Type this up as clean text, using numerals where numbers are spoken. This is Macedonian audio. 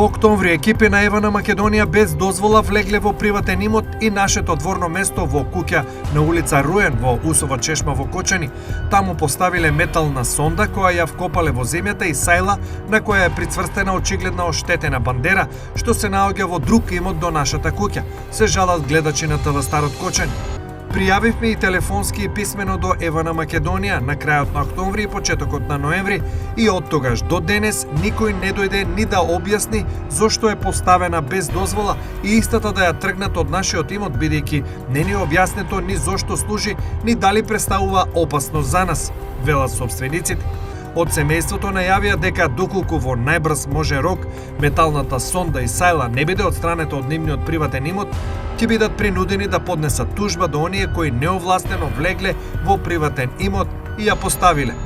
Во октомври екипи на Евана Македонија без дозвола влегле во приватен имот и нашето дворно место во куќа на улица Руен во Усова чешма во Кочани. Таму поставиле метална сонда која ја вкопале во земјата и сајла на која е прицврстена очигледна оштетена бандера што се наоѓа во друг имот до нашата куќа. Се жалат гледачи на ТВ Старот Кочани. Пријавивме и телефонски и писмено до Евана Македонија на крајот на октомври и почетокот на ноември и од тогаш до денес никој не дојде ни да објасни зошто е поставена без дозвола и истата да ја тргнат од нашиот имот, бидејќи не ни објаснето ни зошто служи, ни дали представува опасност за нас, велат сопствениците. Од семејството најавија дека доколку во најбрз може рок металната сонда и сајла не биде одстранета од нивниот приватен имот, ќе бидат принудени да поднесат тужба до оние кои неовластено влегле во приватен имот и ја поставиле.